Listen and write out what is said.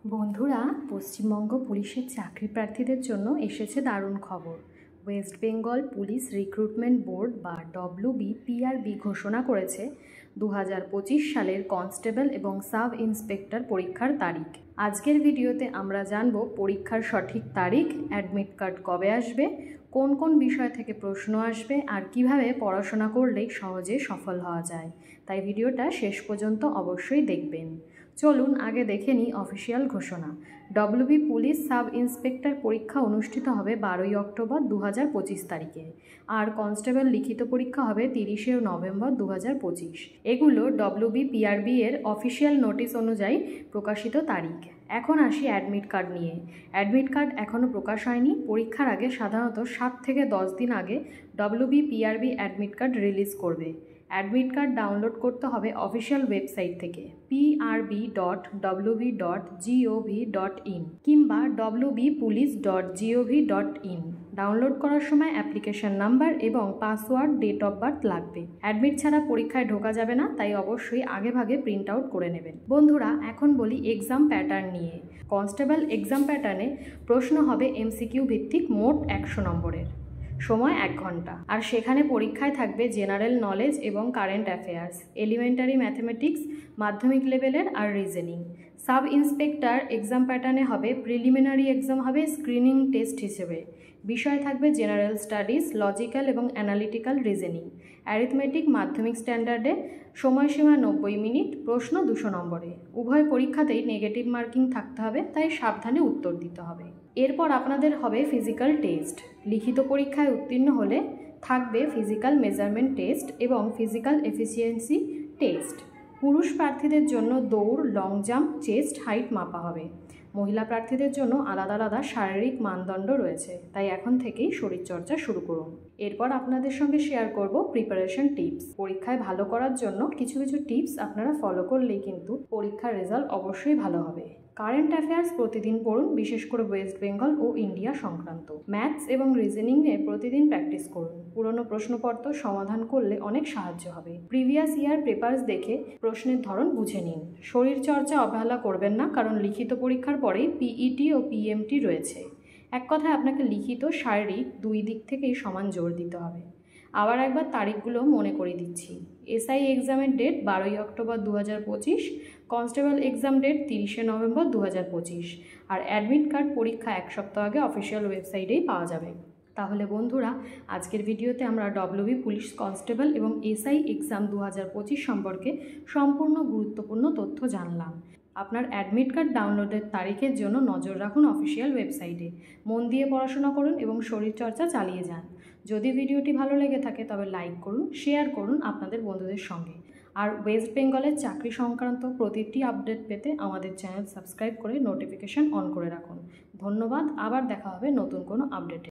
বন্ধুরা, পশ্চিমবঙ্গ পুলিশের চাকরি প্রার্থীদের জন্য এসেছে দারুণ খবর। West Bengal police recruitment board বা WBPRB ঘোষণা করেছে 2025 সালের কনস্টেবল এবং সাব ইন্সপেক্টর পরীক্ষার তারিখ। আজকের ভিডিওতে আমরা জানব পরীক্ষার সঠিক তারিখ, অ্যাডমিট কার্ড কবে আসবে, কোন কোন বিষয় থেকে প্রশ্ন আসবে আর কিভাবে পড়াশোনা করলেই সহজে সফল হওয়া যায়। তাই ভিডিওটা শেষ পর্যন্ত অবশ্যই দেখবেন। চলুন আগে দেখে নিই অফিসিয়াল ঘোষণা। WB পুলিশ সাব ইন্সপেক্টর পরীক্ষা অনুষ্ঠিত হবে 12ই অক্টোবর 2025 তারিখে, আর কনস্টেবল লিখিত পরীক্ষা হবে 30শে নভেম্বর 2025। এগুলো WBPRB এর অফিসিয়াল নোটিশ অনুযায়ী প্রকাশিত তারিখ। এখন আসি অ্যাডমিট কার্ড নিয়ে। অ্যাডমিট কার্ড এখনও প্রকাশ হয়নি। পরীক্ষার আগে সাধারণত 7 থেকে 10 দিন আগে WBPRB অ্যাডমিট কার্ড রিলিজ করবে। অ্যাডমিট কার্ড ডাউনলোড করতে হবে অফিসিয়াল ওয়েবসাইট থেকে prb.wb.gov.in কিংবা wbpolice.gov.in। ডাউনলোড করার সময় অ্যাপ্লিকেশন নাম্বার এবং পাসওয়ার্ড, ডেট অফ বার্থ লাগবে। অ্যাডমিট ছাড়া পরীক্ষায় ঢোকা যাবে না, তাই অবশ্যই আগেভাগে প্রিন্ট আউট করে নেবেন। বন্ধুরা, এখন বলি এক্সাম প্যাটার্ন নিয়ে। কনস্টেবল এক্সাম প্যাটার্নে প্রশ্ন হবে MCQ ভিত্তিক, মোট 100 নম্বরের, সময় 1 ঘন্টা। আর সেখানে পরীক্ষায় থাকবে জেনারেল নলেজ এবং কারেন্ট অ্যাফেয়ার্স, এলিমেন্টারি ম্যাথমেটিক্স, মাধ্যমিক লেভেলের আর রিজনিং। সাব ইন্সপেক্টর এক্সাম প্যাটার্নে হবে প্রিলিমিনারি এক্সাম হবে স্ক্রিনিং টেস্ট হিসেবে। বিষয় থাকবে জেনারেল স্টাডিজ, লজিক্যাল এবং অ্যানালিটিক্যাল রিজনিং। অ্যারিথমেটিক মাধ্যমিক স্ট্যান্ডার্ডে, সময়সীমা 90 মিনিট, প্রশ্ন 200 নম্বরে। উভয় পরীক্ষাতেই নেগেটিভ মার্কিং থাকতে হবে, তাই সাবধানে উত্তর দিতে হবে। এরপর আপনাদের হবে ফিজিক্যাল টেস্ট। লিখিত পরীক্ষায় উত্তীর্ণ হলে থাকবে ফিজিক্যাল মেজারমেন্ট টেস্ট এবং ফিজিক্যাল এফিসিয়েন্সি টেস্ট। পুরুষ প্রার্থীদের জন্য দৌড়, লং জাম্প, চেস্ট হাইট মাপা হবে। মহিলা প্রার্থীদের জন্য আলাদা আলাদা শারীরিক মানদণ্ড রয়েছে, তাই এখন থেকেই শরীরচর্চা শুরু করুন। এরপর আপনাদের সঙ্গে শেয়ার করব প্রিপারেশন টিপস। পরীক্ষায় ভালো করার জন্য কিছু কিছু টিপস আপনারা ফলো করলেই কিন্তু পরীক্ষার রেজাল্ট অবশ্যই ভালো হবে। কারেন্ট অ্যাফেয়ার্স প্রতিদিন পড়ুন, বিশেষ করে ওয়েস্ট বেঙ্গল ও ইন্ডিয়া সংক্রান্ত। ম্যাথস এবং রিজনিংয়ে প্রতিদিন প্র্যাকটিস করুন। পুরনো প্রশ্নপত্র সমাধান করলে অনেক সাহায্য হবে। প্রিভিয়াস ইয়ার পেপারস দেখে প্রশ্নের ধরন বুঝে নিন। শরীরচর্চা অবহেলা করবেন না, কারণ লিখিত পরীক্ষার পরেই PET ও PMT রয়েছে। এক কথায় আপনাকে লিখিত, শারীরিক দুই দিক থেকেই সমান জোর দিতে হবে। আবার একবার তারিখগুলো মনে করে দিচ্ছি। SI এক্সামের ডেট 12ই অক্টোবর 2025, কনস্টেবল এক্সাম ডেট 30শে নভেম্বর 2025, আর অ্যাডমিট কার্ড পরীক্ষা 1 সপ্তাহ আগে অফিসিয়াল ওয়েবসাইটেই পাওয়া যাবে। তাহলে বন্ধুরা, আজকের ভিডিওতে আমরা WB পুলিশ কনস্টেবল এবং SI এক্সাম 2025 সম্পর্কে সম্পূর্ণ গুরুত্বপূর্ণ তথ্য জানলাম। আপনার অ্যাডমিট কার্ড ডাউনলোডের তারিখের জন্য নজর রাখুন অফিসিয়াল ওয়েবসাইটে। মন দিয়ে পড়াশোনা করুন এবং শরীরচর্চা চালিয়ে যান। যদি ভিডিওটি ভালো লেগে থাকে তবে লাইক করুন, শেয়ার করুন আপনাদের বন্ধুদের সঙ্গে। আর ওয়েস্ট বেঙ্গলের চাকরি সংক্রান্ত প্রতিটি আপডেট পেতে আমাদের চ্যানেল সাবস্ক্রাইব করে নোটিফিকেশন অন করে রাখুন। ধন্যবাদ। আবার দেখা হবে নতুন কোনো আপডেটে।